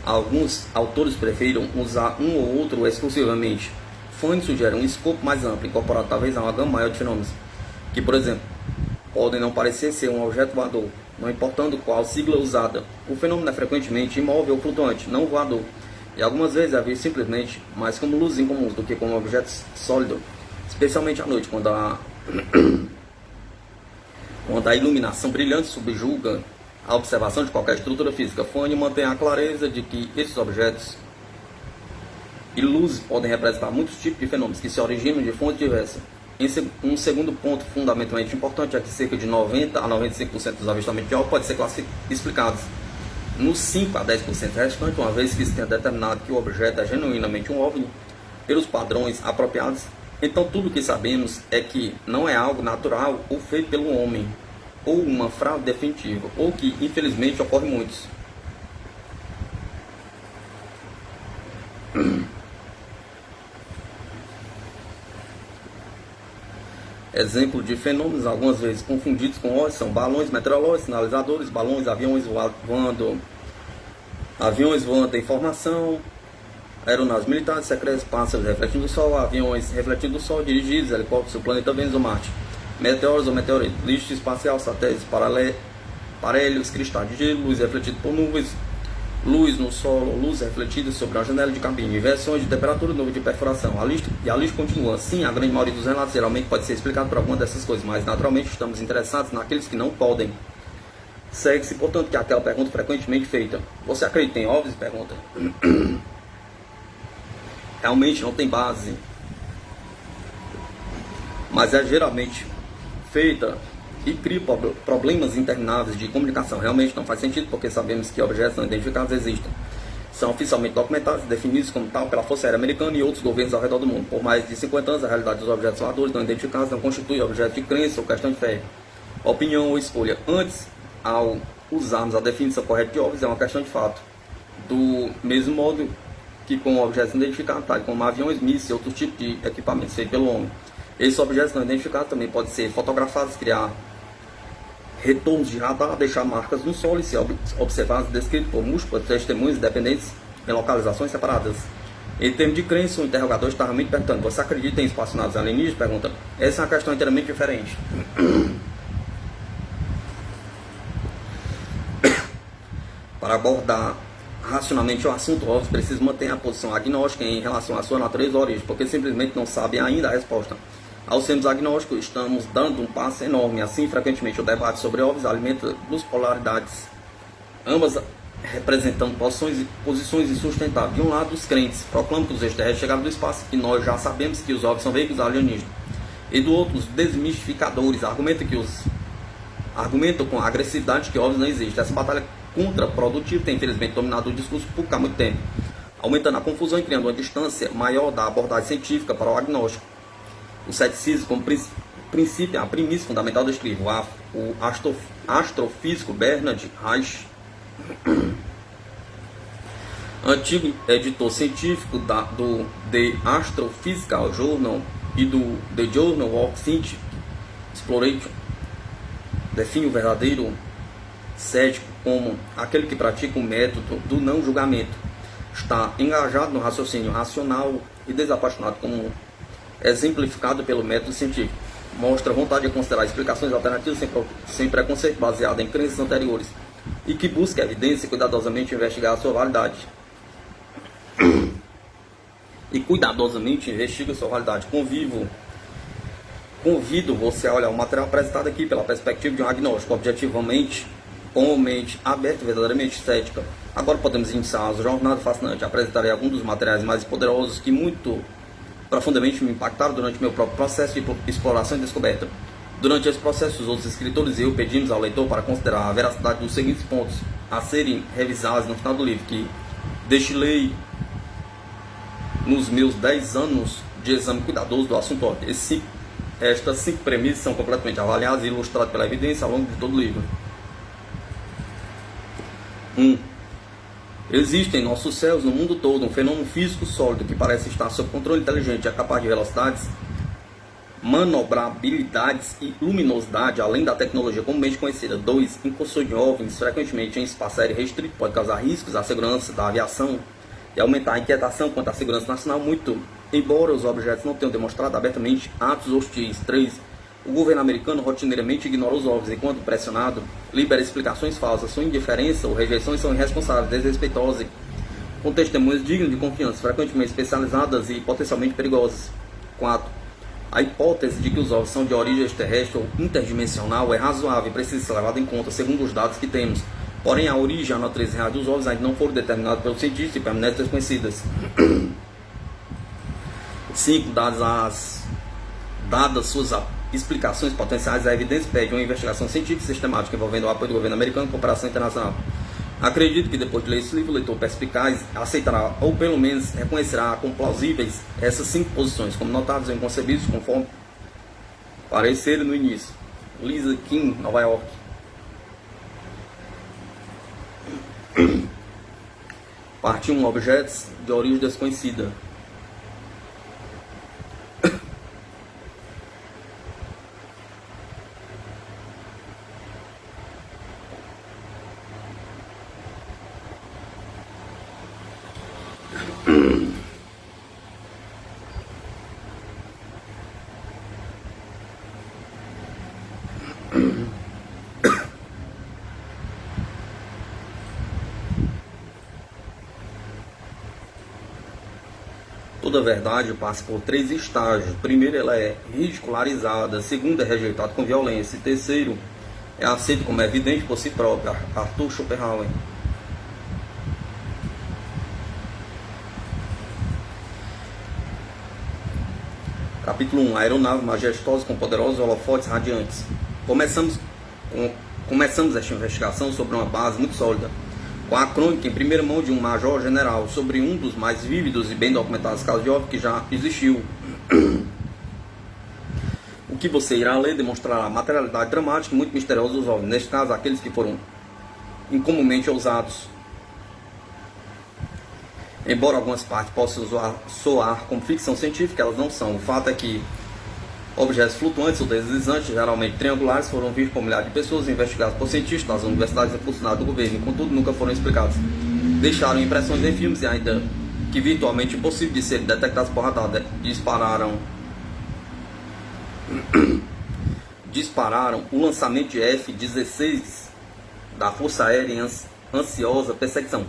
alguns autores prefiram usar um ou outro exclusivamente. FANI sugere um escopo mais amplo, incorporado talvez a uma gama maior de fenômenos, que, por exemplo, podem não parecer ser um objeto voador, não importando qual sigla usada. O fenômeno é frequentemente imóvel ou flutuante, não voador, e algumas vezes é visto simplesmente mais como luzes incomuns do que como objetos sólidos, especialmente à noite, quando a iluminação brilhante subjuga a observação de qualquer estrutura física. FANI mantém a clareza de que esses objetos e luzes podem representar muitos tipos de fenômenos que se originam de fontes diversas. Um segundo ponto fundamentalmente importante é que cerca de 90 a 95% dos avistamentos de OVNI podem ser explicados nos 5 a 10% restantes, uma vez que se tenha determinado que o objeto é genuinamente um OVNI pelos padrões apropriados. Então tudo o que sabemos é que não é algo natural ou feito pelo homem, ou uma fraude definitiva, ou que infelizmente ocorre muitos. Exemplo de fenômenos algumas vezes confundidos com ovos são balões meteorológicos, sinalizadores, balões, aviões voando em formação, aeronaves militares secretas, pássaros refletindo o Sol, aviões refletindo o Sol, dirigidos, helicópteros do planeta Vênus ou Marte, meteoros ou meteoritos, lixo espacial, satélites, parelhos, cristais de gelo, luz refletida por nuvens, luz no solo, luz refletida sobre a janela de cabine, inversões de temperatura, nuvem de perfuração. A lista continua. Sim, a grande maioria dos relatos geralmente pode ser explicado por alguma dessas coisas, mas naturalmente estamos interessados naqueles que não podem. Segue-se, portanto, que aquela pergunta frequentemente feita: você acredita em OVNIs? Pergunta. Realmente não tem base, mas é geralmente feita e cria problemas intermináveis de comunicação. Realmente não faz sentido, porque sabemos que objetos não identificados existem. São oficialmente documentados e definidos como tal pela Força Aérea Americana e outros governos ao redor do mundo. Por mais de 50 anos, a realidade dos objetos voadores não identificados não constitui objeto de crença ou questão de fé, opinião ou escolha. Antes, ao usarmos a definição correta de OVNIs, é uma questão de fato. Do mesmo modo que com objetos identificados, tais como aviões, mísseis e outros tipos de equipamentos feitos pelo homem. Esses objetos não identificados também podem ser fotografados, criar retornos de radar, deixar marcas no solo e ser observados e descritos por múltiplas testemunhas independentes em localizações separadas. Em termos de crença, o interrogador está realmente perguntando: você acredita em espaçonaves alienígenas? Pergunta. Essa é uma questão inteiramente diferente. Para abordar racionalmente o assunto, OVNIs precisa manter a posição agnóstica em relação à sua natureza e origem, porque simplesmente não sabem ainda a resposta. Ao sermos agnósticos, estamos dando um passo enorme. Assim, frequentemente, o debate sobre OVNIs alimenta duas polaridades, ambas representando posições insustentáveis. De um lado, os crentes proclamam que os extraterrestres chegaram do espaço, que nós já sabemos que os OVNIs são veículos alienígenas. E do outro, os desmistificadores argumentam com agressividade que OVNIs não existem. Essa batalha contraprodutiva tem, infelizmente, dominado o discurso público há muito tempo, aumentando a confusão e criando uma distância maior da abordagem científica para o agnóstico. O ceticismo, como princípio, é a premissa fundamental do escrivo. O astrofísico Bernard Reich, antigo editor científico do The Astrophysical Journal e do The Journal of Scientific Exploration, define o verdadeiro cético como aquele que pratica o método do não julgamento, está engajado no raciocínio racional e desapaixonado, como exemplificado pelo método científico. Mostra vontade de considerar explicações alternativas sem preconceito, baseado em crenças anteriores, e que busca evidência e cuidadosamente investigar a sua validade. Convido você a olhar o material apresentado aqui pela perspectiva de um agnóstico, objetivamente, com mente aberta e verdadeiramente cética. Agora podemos iniciar a jornada fascinante. Apresentarei alguns dos materiais mais poderosos que muito profundamente me impactaram durante meu próprio processo de exploração e descoberta. Durante esse processo, os outros escritores e eu pedimos ao leitor para considerar a veracidade dos seguintes pontos a serem revisados no final do livro, que destilei nos meus 10 anos de exame cuidadoso do assunto. Estas 5 premissas são completamente avaliadas e ilustradas pela evidência ao longo de todo o livro. 1. Existe em nossos céus, no mundo todo, um fenômeno físico sólido que parece estar sob controle inteligente, é capaz de velocidades, manobrabilidades e luminosidade, além da tecnologia comumente conhecida. 2. Incursões de OVNIs, frequentemente em espaço aéreo restrito, pode causar riscos à segurança da aviação e aumentar a inquietação quanto à segurança nacional, muito embora os objetos não tenham demonstrado abertamente atos hostis. 3. O governo americano rotineiramente ignora os OVNIs, enquanto pressionado, libera explicações falsas. Sua indiferença ou rejeições são irresponsáveis, desrespeitosas, com testemunhas dignas de confiança, frequentemente especializadas e potencialmente perigosas. 4. A hipótese de que os OVNIs são de origem extraterrestre ou interdimensional é razoável e precisa ser levada em conta, segundo os dados que temos. Porém, a origem e a natureza real dos OVNIs ainda não foram determinadas pelos cientistas e permanecem desconhecidas. 5. Dadas suas explicações potenciais, a evidência pede uma investigação científica e sistemática envolvendo o apoio do governo americano e cooperação internacional. Acredito que depois de ler esse livro, o leitor perspicaz aceitará, ou pelo menos reconhecerá como plausíveis, essas 5 posições, como notáveis ou inconcebíveis, conforme pareceram no início. Lisa Kim, Nova York. Parte 1. Objetos de origem desconhecida. Toda verdade passa por 3 estágios. Primeiro, ela é ridicularizada. Segundo, é rejeitada com violência. E terceiro, é aceito como evidente por si próprio. Arthur Schopenhauer. Capítulo 1. Aeronave majestosa com poderosos holofotes radiantes. Começamos esta investigação sobre uma base muito sólida, com a crônica em primeira mão de um major-general sobre um dos mais vívidos e bem documentados casos de OVNI que já existiu. O que você irá ler demonstrará a materialidade dramática e muito misteriosa dos OVNIs, neste caso aqueles que foram incomumente ousados. Embora algumas partes possam soar como ficção científica, elas não são. O fato é que objetos flutuantes ou deslizantes, geralmente triangulares, foram vistos por milhares de pessoas investigados por cientistas das universidades e funcionários do governo, contudo nunca foram explicados. Deixaram impressões em filmes e ainda que virtualmente impossível de serem detectados por radar. Dispararam o lançamento de F-16 da Força Aérea em ansiosa perseguição.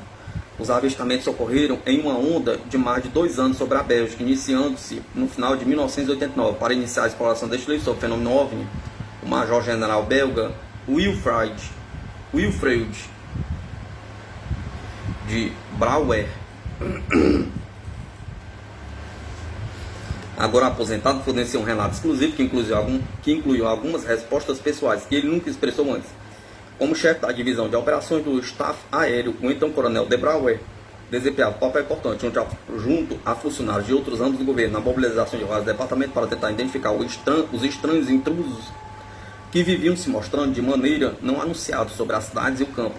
Os avistamentos ocorreram em uma onda de mais de 2 anos sobre a Bélgica, iniciando-se no final de 1989. Para iniciar a exploração deste livro sobre o fenômeno OVNI, o major-general belga Wilfried de Brouwer, agora aposentado, forneceu um relato exclusivo que incluiu algumas respostas pessoais que ele nunca expressou antes. Como chefe da divisão de operações do staff aéreo, o então coronel de Brouwer desempenhava um papel importante junto a funcionários de outros ramos do governo na mobilização de vários departamentos para tentar identificar os estranhos intrusos que viviam se mostrando de maneira não anunciada sobre as cidades e o campo.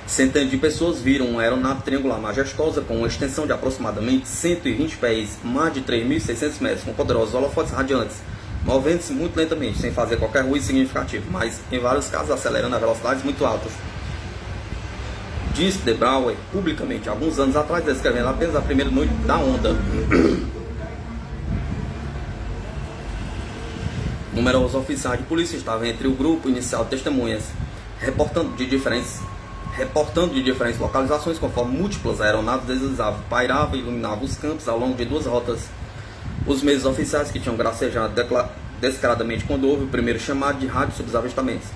Centenas de pessoas viram uma aeronave triangular majestosa com uma extensão de aproximadamente 120 pés, mais de 3.600 metros, com poderosos holofotes radiantes, movendo-se muito lentamente, sem fazer qualquer ruído significativo, mas em vários casos acelerando a velocidades muito altas. Disse de Brouwer publicamente, alguns anos atrás, descrevendo apenas a primeira noite da onda. Numerosos oficiais de polícia estavam entre o grupo inicial de testemunhas, reportando de diferentes localizações conforme múltiplas aeronaves deslizavam, pairavam e iluminavam os campos ao longo de 2 rotas. Os mesmos oficiais que tinham gracejado descaradamente quando houve o primeiro chamado de rádio sobre os avistamentos.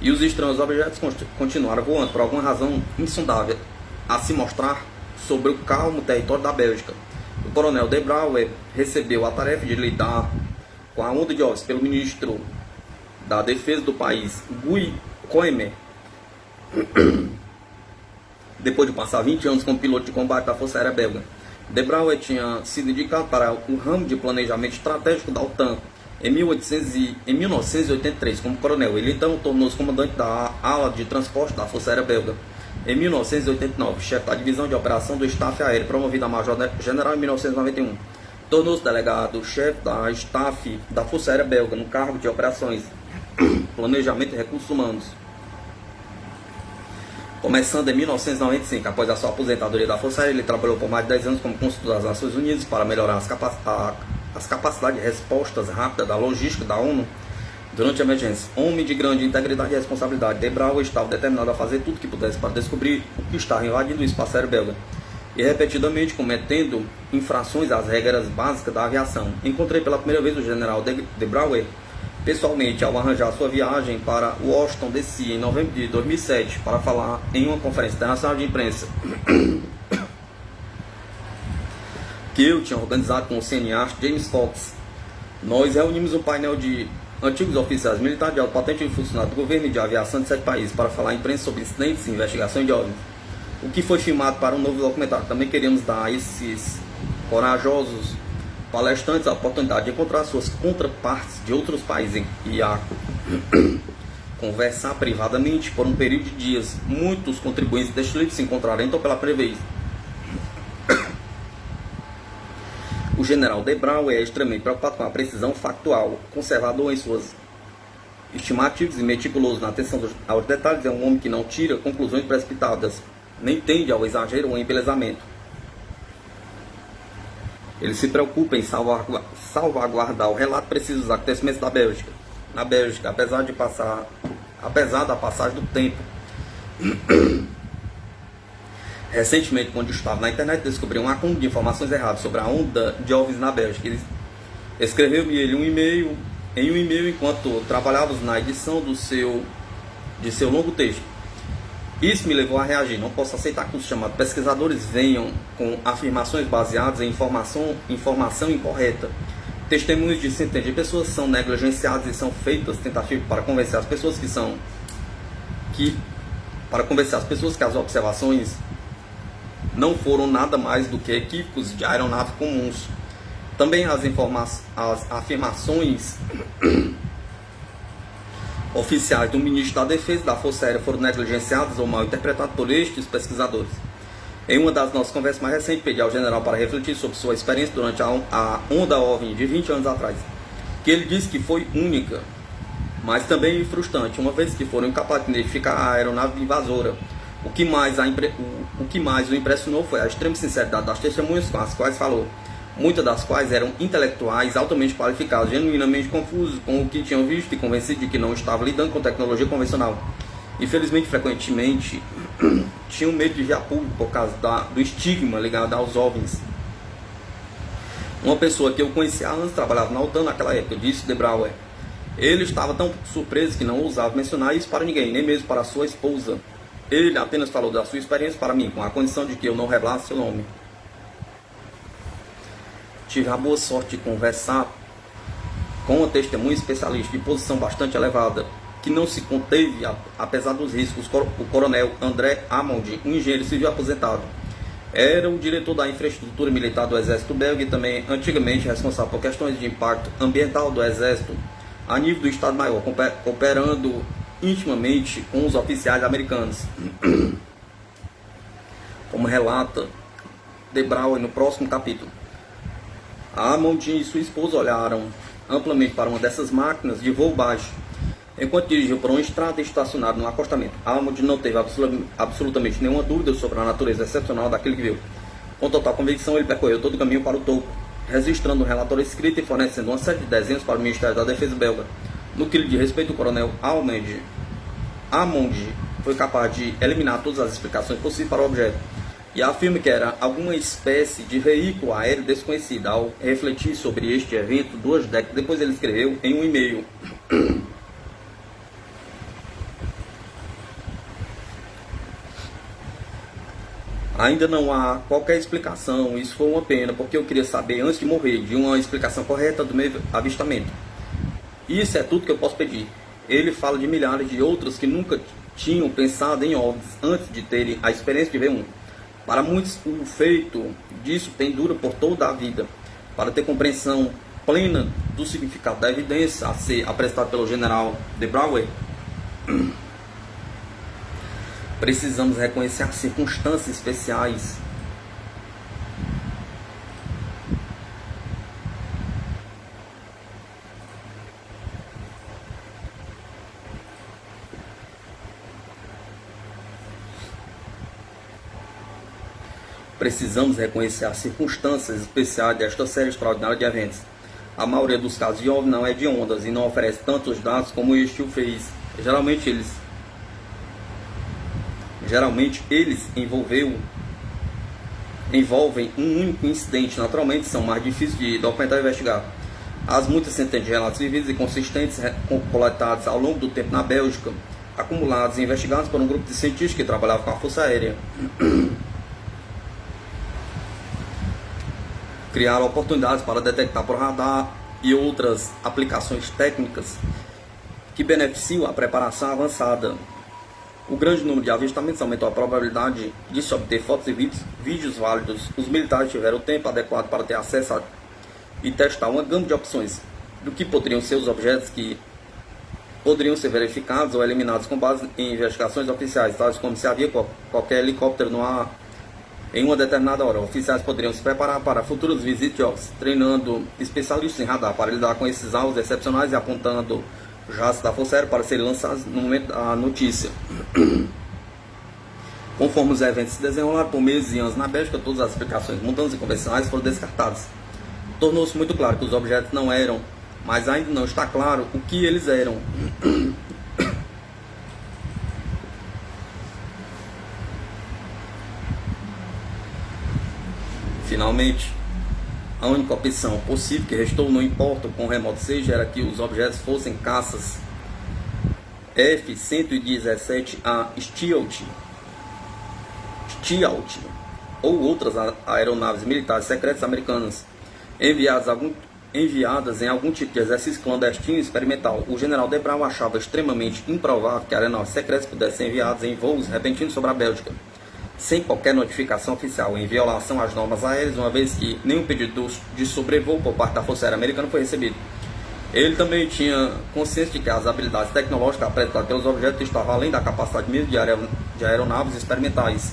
E os estranhos objetos continuaram voando por alguma razão insondável a se mostrar sobre o calmo território da Bélgica. O coronel de Brouwer recebeu a tarefa de lidar com a onda de ovos pelo ministro da defesa do país, Guy Koemer. Depois de passar 20 anos como piloto de combate da Força Aérea Belga, de Brouwer tinha sido indicado para o ramo de planejamento estratégico da OTAN em 1983 como coronel. Ele então tornou-se comandante da ala de transporte da Força Aérea Belga. Em 1989, chefe da divisão de operação do staff aéreo, promovido a major-general em 1991. Tornou-se delegado-chefe da staff da Força Aérea Belga no cargo de operações, planejamento e recursos humanos. Começando em 1995, após a sua aposentadoria da Força Aérea, ele trabalhou por mais de 10 anos como consultor das Nações Unidas para melhorar as capacidades de respostas rápidas da logística da ONU durante a emergência. Homem de grande integridade e responsabilidade, de Brouwer estava determinado a fazer tudo o que pudesse para descobrir o que estava invadindo o espaço aéreo belga e repetidamente cometendo infrações às regras básicas da aviação. Encontrei pela primeira vez o general de Brouwer pessoalmente ao arranjar sua viagem para Washington DC em novembro de 2007 para falar em uma conferência internacional de imprensa que eu tinha organizado com o cineasta James Fox. Nós reunimos um painel de antigos oficiais militares de alta patente e funcionários do governo e de aviação de 7 países para falar à imprensa sobre incidentes e investigações de OVNIs, o que foi filmado para um novo documentário. Também queríamos dar a esses corajosos palestrantes a oportunidade de encontrar suas contrapartes de outros países e a conversar privadamente por um período de dias. Muitos contribuintes deste livro se encontraram então pela primeira vez. O general de Brouwer é extremamente preocupado com a precisão factual, conservador em suas estimativas e meticuloso na atenção aos detalhes. É um homem que não tira conclusões precipitadas, nem tende ao exagero ou embelezamento. Ele se preocupa em salvaguardar o relato preciso dos acontecimentos da Bélgica. Na Bélgica, apesar da passagem do tempo, Recentemente, quando estava na internet, descobriu um acúmulo de informações erradas sobre a onda de OVNIs na Bélgica. Ele escreveu-me ele em um e-mail enquanto trabalhávamos na edição de seu longo texto. Isso me levou a reagir. Não posso aceitar que os chamados pesquisadores venham com afirmações baseadas em informação incorreta. Testemunhos de centenas de pessoas são negligenciadas e são feitas tentativas para convencer as pessoas que as observações não foram nada mais do que equívocos de aeronaves comuns. Também as afirmações oficiais do ministro da Defesa e da Força Aérea foram negligenciadas ou mal interpretadas por estes pesquisadores. Em uma das nossas conversas mais recentes, pedi ao general para refletir sobre sua experiência durante a onda OVNI de 20 anos atrás, que ele disse que foi única, mas também frustrante, uma vez que foram incapazes de identificar a aeronave invasora. O que mais o impressionou foi a extrema sinceridade das testemunhas com as quais falou, muitas das quais eram intelectuais altamente qualificados, genuinamente confusos com o que tinham visto e convencidos de que não estavam lidando com tecnologia convencional. Infelizmente, frequentemente, tinham medo de vir a público por causa do estigma ligado aos OVNIs. Uma pessoa que eu conhecia antes trabalhava na OTAN naquela época, disse De Brouwer. Ele estava tão surpreso que não ousava mencionar isso para ninguém, nem mesmo para sua esposa. Ele apenas falou da sua experiência para mim, com a condição de que eu não revelasse seu nome. Tive a boa sorte de conversar com uma testemunha especialista de posição bastante elevada, que não se conteve apesar dos riscos. O coronel André Hammond, um engenheiro civil aposentado, era o diretor da infraestrutura militar do exército belga e também antigamente responsável por questões de impacto ambiental do exército a nível do Estado-Maior, cooperando intimamente com os oficiais americanos. Como relata De Brouwer no próximo capítulo. Hammond e sua esposa olharam amplamente para uma dessas máquinas de voo baixo, enquanto dirigiu por uma estrada estacionada no acostamento. Hammond não teve absolutamente nenhuma dúvida sobre a natureza excepcional daquele que viu. Com total convicção, ele percorreu todo o caminho para o topo, registrando um relatório escrito e fornecendo uma série de desenhos para o Ministério da Defesa belga. No que lhe diz respeito, o coronel Hammond foi capaz de eliminar todas as explicações possíveis para o objeto e afirma que era alguma espécie de veículo aéreo desconhecido. Ao refletir sobre este evento 2 décadas depois, ele escreveu em um e-mail: ainda não há qualquer explicação. Isso foi uma pena, porque eu queria saber antes de morrer de uma explicação correta do meu avistamento. Isso é tudo que eu posso pedir. Ele fala de milhares de outros que nunca tinham pensado em OVNIs antes de terem a experiência de ver um. Para muitos, o feito disso pendura por toda a vida. Para ter compreensão plena do significado da evidência a ser apresentada pelo general De Brouwer, precisamos reconhecer as circunstâncias especiais desta série extraordinária de eventos. A maioria dos casos de OVNI não é de ondas e não oferece tantos dados como este o fez. Geralmente eles envolvem um único incidente. Naturalmente são mais difíceis de documentar e investigar. As muitas centenas de relatos vividos e consistentes coletados ao longo do tempo na Bélgica, acumulados e investigados por um grupo de cientistas que trabalhavam com a Força Aérea, criaram oportunidades para detectar por radar e outras aplicações técnicas que beneficiam a preparação avançada. O grande número de avistamentos aumentou a probabilidade de se obter fotos e vídeos válidos. Os militares tiveram o tempo adequado para ter acesso e testar uma gama de opções do que poderiam ser os objetos que poderiam ser verificados ou eliminados com base em investigações oficiais, tais como se havia qualquer helicóptero no ar em uma determinada hora. Oficiais poderiam se preparar para futuros visitas de OVNIs, treinando especialistas em radar para lidar com esses alvos excepcionais e apontando jatos da Força Aérea para serem lançados no momento da notícia. Conforme os eventos se desenrolaram por meses e anos na Bélgica, todas as explicações mundanas e convencionais foram descartadas. Tornou-se muito claro que os objetos não eram, mas ainda não está claro o que eles eram. Finalmente, a única opção possível que restou, não importa o quão remoto seja, era que os objetos fossem caças F-117A Stealth ou outras aeronaves militares secretas americanas enviadas em algum tipo de exercício clandestino e experimental. O general De Brauer achava extremamente improvável que aeronaves secretas pudessem ser enviadas em voos repentinos sobre a Bélgica, sem qualquer notificação oficial, em violação às normas aéreas, uma vez que nenhum pedido de sobrevoo por parte da Força Aérea Americana foi recebido. Ele também tinha consciência de que as habilidades tecnológicas apresentadas pelos objetos estavam além da capacidade mesmo de aeronaves experimentais.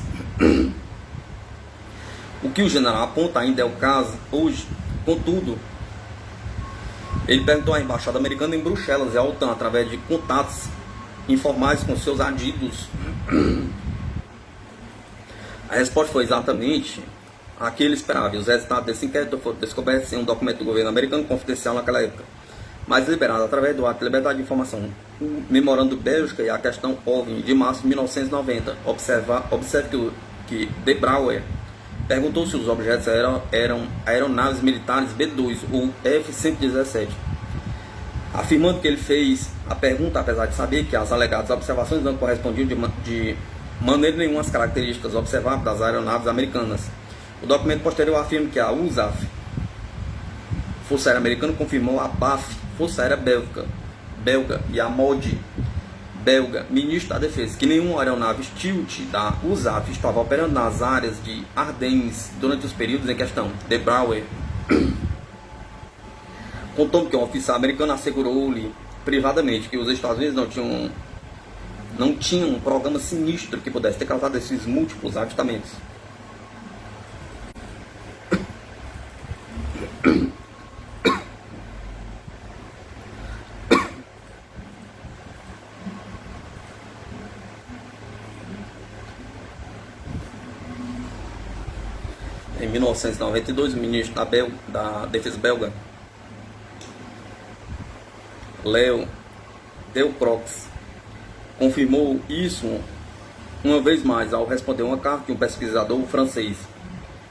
O que o general aponta ainda é o caso hoje. Contudo, ele perguntou à embaixada americana em Bruxelas e à OTAN, através de contatos informais com seus adidos. A resposta foi exatamente a que ele esperava. Os resultados desse inquérito foram descobertos em um documento do governo americano confidencial naquela época, mas liberado através do ato de liberdade de informação, o Memorando Bélgica e a questão OVNI de março de 1990. Observe que De Brauer perguntou se os objetos eram aeronaves militares B-2 ou F-117, afirmando que ele fez a pergunta apesar de saber que as alegadas observações não correspondiam de maneira nenhuma às características observáveis das aeronaves americanas. O documento posterior afirma que a USAF, Força Aérea Americana, confirmou a BAF, Força Aérea Belga, e a MOD, belga, ministro da Defesa, que nenhuma aeronave Stealth da USAF estava operando nas áreas de Ardennes durante os períodos em questão. De Brauer contou que um oficial americano assegurou-lhe privadamente que os Estados Unidos não tinham um programa sinistro que pudesse ter causado esses múltiplos avistamentos. Em 1992, o ministro da Defesa belga, Léo Delcroix, confirmou isso uma vez mais ao responder uma carta de um pesquisador francês.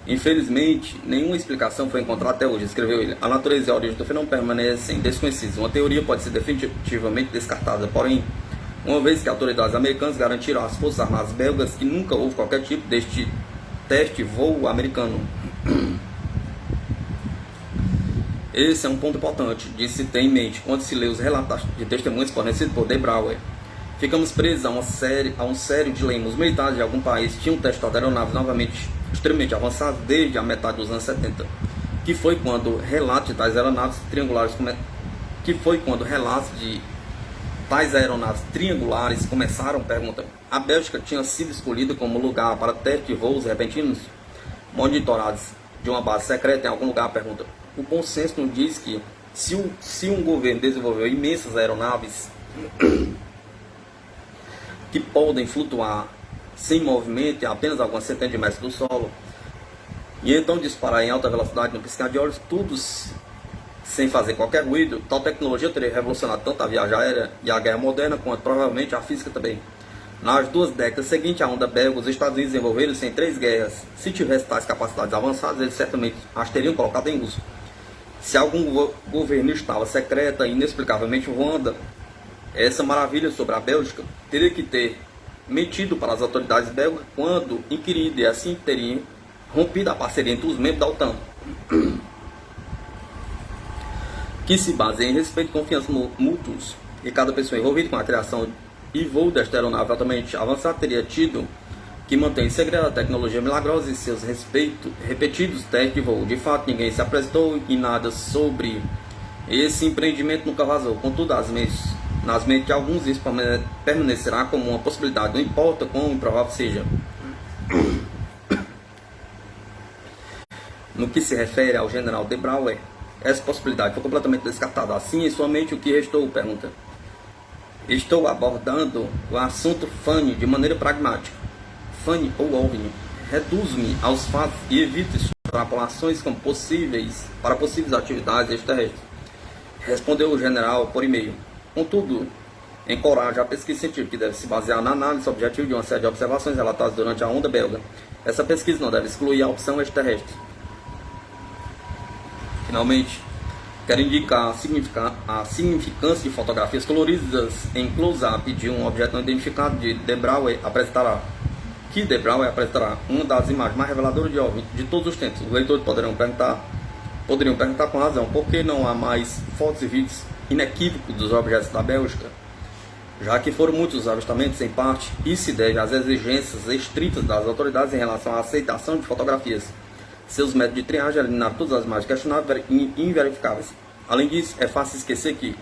Infelizmente, nenhuma explicação foi encontrada até hoje, escreveu ele. A natureza e a origem do fenômeno permanecem desconhecidas. Uma teoria pode ser definitivamente descartada, porém, uma vez que autoridades americanas garantiram às forças armadas belgas que nunca houve qualquer tipo deste teste voo americano. Esse é um ponto importante de se ter em mente quando se lê os relatos de testemunhos fornecidos por De Brauer. Ficamos presos a um sério dilema. Os militares de algum país tinham testado aeronaves novamente extremamente avançadas desde a metade dos anos 70, que foi quando relatos de tais aeronaves triangulares começaram. Pergunta: a Bélgica tinha sido escolhida como lugar para teste de voos repentinos monitorados de uma base secreta em algum lugar? Pergunta: o bom senso nos diz que se um governo desenvolveu imensas aeronaves que podem flutuar sem movimento a apenas algumas centenas de metros do solo, e então disparar em alta velocidade no piscar de olhos, tudo sem fazer qualquer ruído, tal tecnologia teria revolucionado tanto a viagem aérea e a guerra moderna, quanto provavelmente a física também. Nas 2 décadas seguintes à onda belga, os Estados Unidos envolveram-se em 3 guerras. Se tivessem tais capacidades avançadas, eles certamente as teriam colocado em uso. Se algum governo estava secreta e inexplicavelmente voando essa maravilha sobre a Bélgica, teria que ter mentido para as autoridades belgas quando inquirido, e assim teria rompido a parceria entre os membros da OTAN, que se baseia em respeito e confiança mútuos, e cada pessoa envolvida com a criação e voo desta aeronave altamente avançada teria tido que manter em segredo a tecnologia milagrosa e seus repetidos testes de voo. De fato, ninguém se apresentou e nada sobre esse empreendimento nunca vazou. Contudo, nas mentes de alguns isso permanecerá como uma possibilidade, não importa quão improvável seja. No que se refere ao general De Brauer, essa possibilidade foi completamente descartada. Assim, em sua mente, o que restou? Pergunta: estou abordando o assunto FANI de maneira pragmática. FANI ou OVNI. Reduzo-me aos fatos e evito extrapolações para possíveis atividades extraterrestres. Respondeu o general por e-mail. Contudo, encoraja a pesquisa científica, que deve se basear na análise objetiva de uma série de observações relatadas durante a onda belga. Essa pesquisa não deve excluir a opção extraterrestre. Finalmente, quero indicar a significância de fotografias coloridas em close-up de um objeto não identificado de De Brouwer apresentará uma das imagens mais reveladoras de OVNI de todos os tempos. Os leitores poderiam perguntar com razão por que não há mais fotos e vídeos inequívocos dos objetos da Bélgica, já que foram muitos os avistamentos. Em parte, isso se deve às exigências estritas das autoridades em relação à aceitação de fotografias. Seus métodos de triagem eliminaram todas as imagens questionáveis e inverificáveis. Além disso, é fácil esquecer que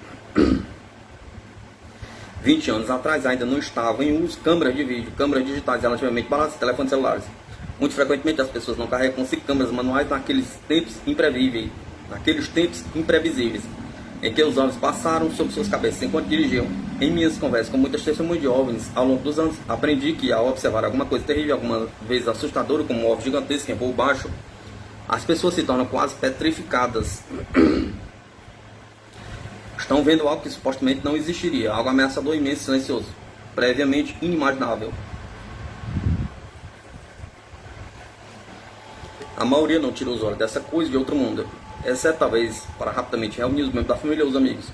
20 anos atrás ainda não estavam em uso câmeras de vídeo, câmeras digitais relativamente baratas e telefones celulares. Muito frequentemente as pessoas não carregam consigo câmeras manuais naqueles tempos imprevisíveis, em que os OVNIs passaram sobre suas cabeças enquanto dirigiam. Em minhas conversas com muitas testemunhas de OVNIs ao longo dos anos, aprendi que ao observar alguma coisa terrível, alguma vez assustadora, como um OVNI gigantesco em voo baixo, as pessoas se tornam quase petrificadas. Estão vendo algo que supostamente não existiria, algo ameaçador, imenso e silencioso, previamente inimaginável. A maioria não tira os olhos dessa coisa de outro mundo, exceto talvez para rapidamente reunir os membros da família ou os amigos.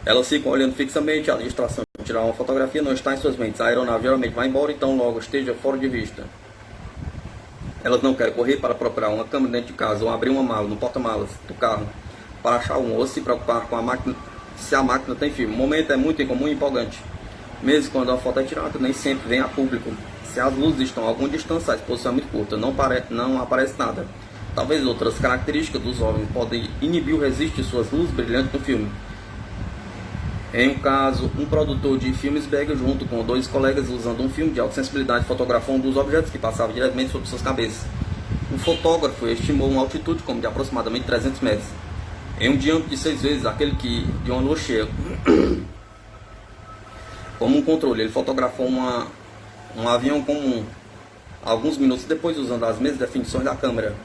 Elas ficam olhando fixamente, a distração de tirar uma fotografia não está em suas mentes. A aeronave geralmente vai embora, então logo esteja fora de vista. Elas não querem correr para procurar uma câmera dentro de casa ou abrir uma mala no porta-malas do carro para achar um, ou se preocupar com a máquina, se a máquina tem filme. O momento é muito incomum e empolgante. Mesmo quando a foto é tirada, nem sempre vem a público. Se as luzes estão a alguma distância, a exposição é muito curta, não aparece nada. Talvez outras características dos OVNIs podem inibir o registro de suas luzes brilhantes no filme. Em um caso, um produtor de filmes belga, junto com 2 colegas usando um filme de alta sensibilidade, fotografou um dos objetos que passava diretamente sobre suas cabeças. O fotógrafo estimou uma altitude como de aproximadamente 300 metros. Em um diâmetro de 6 vezes aquele que de uma lua cheia. Como um controle, ele fotografou um avião comum, alguns minutos depois, usando as mesmas definições da câmera.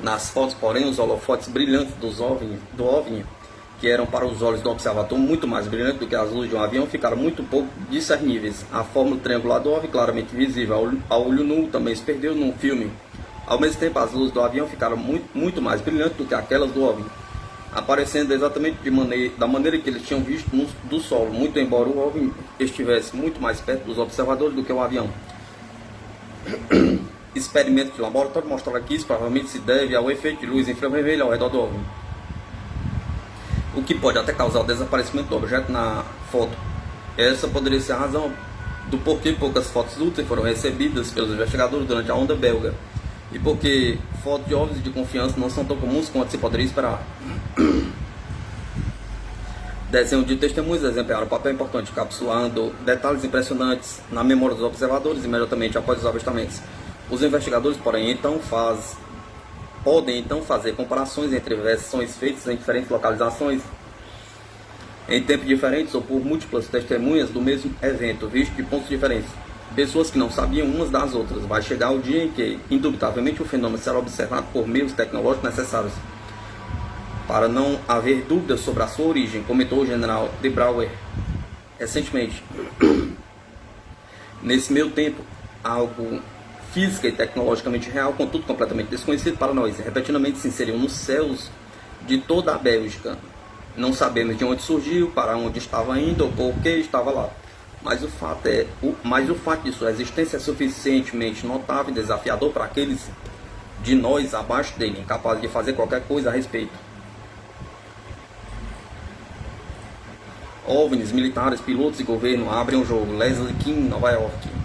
Nas fotos, porém, os holofotes brilhantes do OVNI, que eram para os olhos do observador muito mais brilhantes do que as luzes de um avião, ficaram muito pouco discerníveis. A fórmula triangular do OVNI, claramente visível ao olho nu, também se perdeu no filme. Ao mesmo tempo, as luzes do avião ficaram muito mais brilhantes do que aquelas do OVNI, aparecendo exatamente da maneira que eles tinham visto do solo, muito embora o OVNI estivesse muito mais perto dos observadores do que o avião. Experimentos de laboratório mostraram que isso provavelmente se deve ao efeito de luz infravermelha ao redor do OVNI, o que pode até causar o desaparecimento do objeto na foto. Essa poderia ser a razão do porquê poucas fotos úteis foram recebidas pelos investigadores durante a onda belga, e porque fotos de OVNIs de confiança não são tão comuns quanto se poderia esperar. Desenhos de testemunhas desempenharam um papel importante, capsulando detalhes impressionantes na memória dos observadores imediatamente após os avistamentos. Os investigadores, porém, podem então fazer comparações entre versões feitas em diferentes localizações, em tempos diferentes ou por múltiplas testemunhas do mesmo evento, visto de pontos diferentes. Pessoas que não sabiam umas das outras. Vai chegar o dia em que, indubitavelmente, o fenômeno será observado por meios tecnológicos necessários para não haver dúvidas sobre a sua origem, comentou o general De Brouwer recentemente. Nesse meio tempo, algo física e tecnologicamente real, contudo completamente desconhecido para nós, repentinamente se inseriu nos céus de toda a Bélgica. Não sabemos de onde surgiu, para onde estava indo ou por que estava lá. Mas o fato de sua existência é suficientemente notável e desafiador para aqueles de nós abaixo dele, incapazes de fazer qualquer coisa a respeito. OVNIs, militares, pilotos e governo abrem o jogo. Leslie King, Nova York.